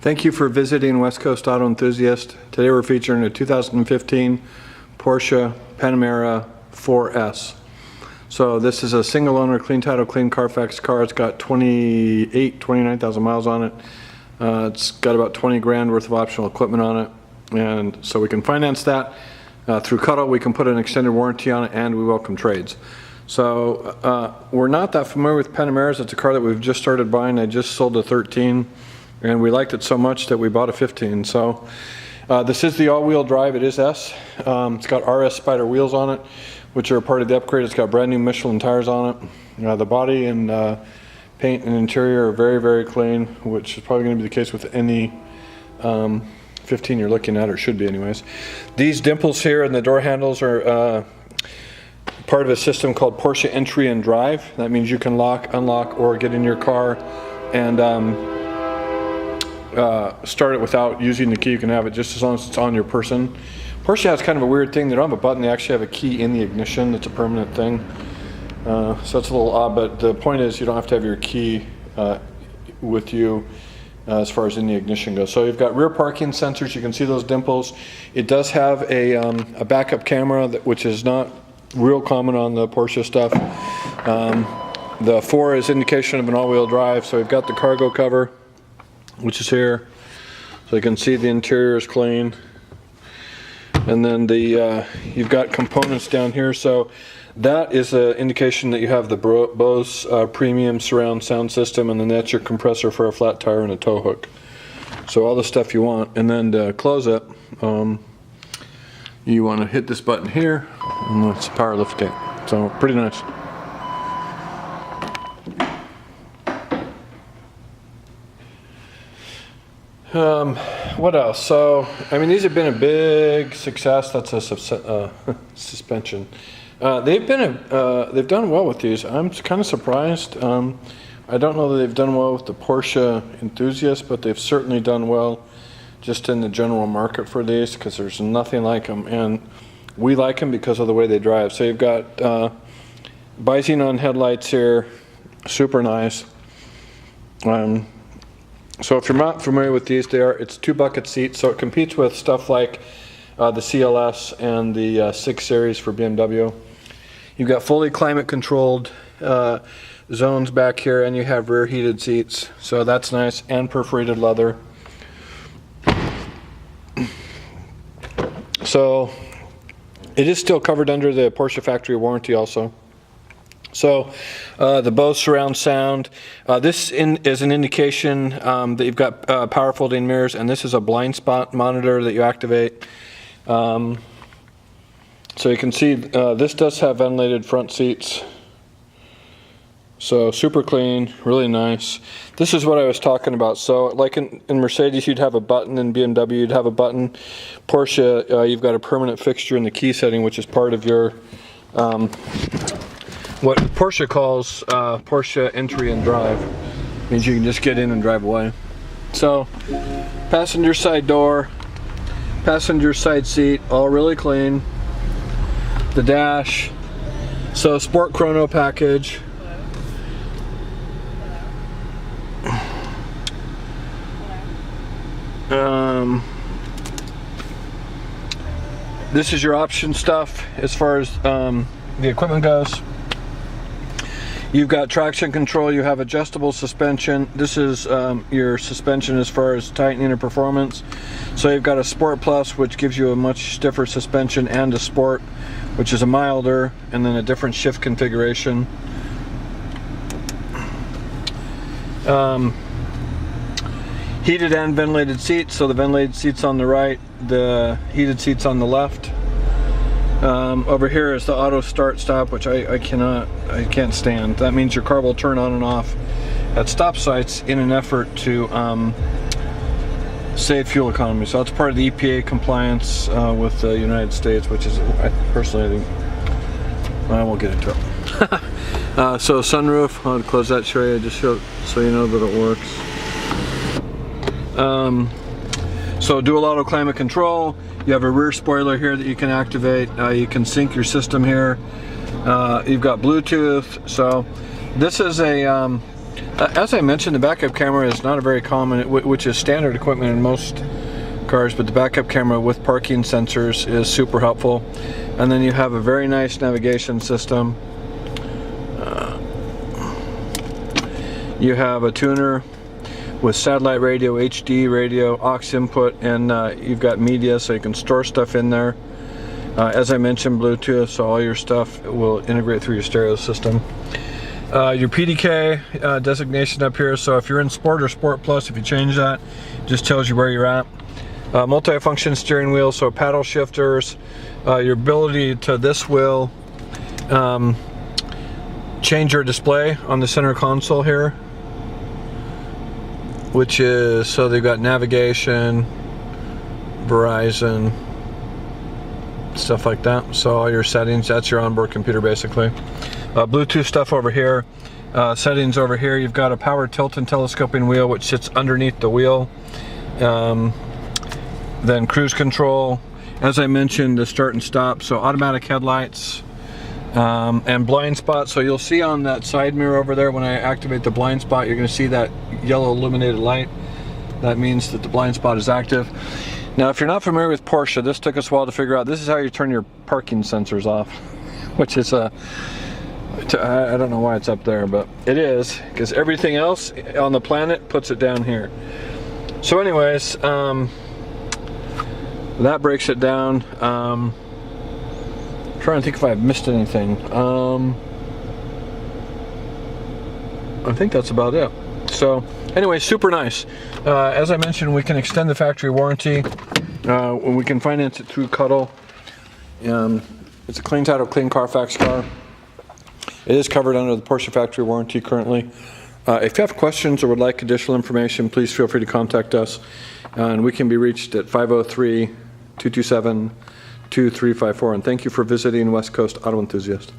Thank you for visiting West Coast Auto Enthusiast. Today we're featuring a 2015 Porsche Panamera 4S. So this is a single owner, clean title, clean Carfax car. It's got 29,000 miles on it. It's got about 20 grand worth of optional equipment on it. And so we can finance that. Through Cuddle, we can put an extended warranty on it, and we welcome trades. So we're not that familiar with Panameras. It's a car that we've just started buying. I just sold a 13. And we liked it so much that we bought a 15. So this is the all-wheel drive. It is S. It's got RS Spider wheels on it, which are a part of the upgrade. It's got brand new Michelin tires on it. The body and paint and interior are very, very clean, which is probably going to be the case with any 15 you're looking at, or should be anyways. These dimples here and the door handles are part of a system called Porsche Entry and Drive. That means you can lock, unlock, or get in your car and start it without using the key. You can have it just as long as it's on your person. Porsche has kind of a weird thing. They don't have a button. They actually have a key in the ignition. It's a permanent thing. So it's a little odd, but the point is you don't have to have your key with you as far as in the ignition goes. So you've got rear parking sensors. You can see those dimples. It does have a backup camera, which is not real common on the Porsche stuff. The 4 is indication of an all-wheel drive. So we've got the cargo cover, which is here, so you can see the interior is clean. And then you've got components down here, so that is an indication that you have the Bose premium surround sound system, and then that's your compressor for a flat tire and a tow hook. So all the stuff you want. And then to close it, you want to hit this button here, and that's a power lift gate. So pretty nice. What else? So, I mean, these have been a big success. That's a suspension. They've done well with these. I'm kind of surprised. I don't know that they've done well with the Porsche enthusiasts, but they've certainly done well just in the general market for these, because there's nothing like them, and we like them because of the way they drive. So you've got bi-xenon headlights here, super nice. So if you're not familiar with these, it's 2 bucket seats, so it competes with stuff like the CLS and the 6 Series for BMW. You've got fully climate controlled zones back here, and you have rear heated seats, so that's nice, and perforated leather. So it is still covered under the Porsche factory warranty also. So the Bose surround sound, this is an indication that you've got power folding mirrors, and this is a blind spot monitor that you activate. So you can see this does have ventilated front seats. So super clean, really nice. This is what I was talking about. So like in Mercedes, you'd have a button. In BMW, you'd have a button. Porsche, you've got a permanent fixture in the key setting, which is part of your what Porsche calls Porsche Entry and Drive. Means you can just get in and drive away. So passenger side door, passenger side seat, all really clean. The dash, so sport chrono package. This is your option stuff as far as the equipment goes. You've got traction control, you have adjustable suspension. This is your suspension as far as tightening or performance. So you've got a Sport Plus, which gives you a much stiffer suspension, and a Sport, which is a milder, and then a different shift configuration. Heated and ventilated seats, so the ventilated seats on the right, the heated seats on the left. Over here is the auto start stop, which I can't stand. That means your car will turn on and off at stop sites in an effort to save fuel economy. So that's part of the EPA compliance with the United States, which is, I personally think, I won't get into it. So sunroof, I'll close that, show you, just so you know that it works. So dual auto climate control. You have a rear spoiler here that you can activate. You can sync your system here. You've got Bluetooth. So this is a As I mentioned, the backup camera is not a very common, which is standard equipment in most cars, but the backup camera with parking sensors is super helpful. And then you have a very nice navigation system. You have a tuner with satellite radio, HD radio, aux input, and you've got media, so you can store stuff in there. As I mentioned, Bluetooth, so all your stuff will integrate through your stereo system. Your PDK designation up here, so if you're in Sport or Sport Plus, if you change that, it just tells you where you're at. Multi-function steering wheel, so paddle shifters, your ability to this wheel change your display on the center console here, which is, so they've got navigation, Verizon, stuff like that. So all your settings, that's your onboard computer basically. Bluetooth stuff over here, settings over here. You've got a power tilt and telescoping wheel which sits underneath the wheel. Then cruise control, as I mentioned, the start and stop, so automatic headlights, and blind spot. So you'll see on that side mirror over there, when I activate the blind spot, you're going to see that yellow illuminated light. That means that the blind spot is active. Now, if you're not familiar with Porsche, this took us a while to figure out. This is how you turn your parking sensors off, which is I don't know why it's up there, but it is, because everything else on the planet puts it down here. So anyways, that breaks it down. I'm trying to think if I've missed anything. I think that's about it. So anyway, super nice. As I mentioned, we can extend the factory warranty. We can finance it through Cuddle. It's a clean title, clean Carfax car. It is covered under the Porsche factory warranty currently. If you have questions or would like additional information, please feel free to contact us. And we can be reached at 503-227-2354. And thank you for visiting West Coast Auto Enthusiast.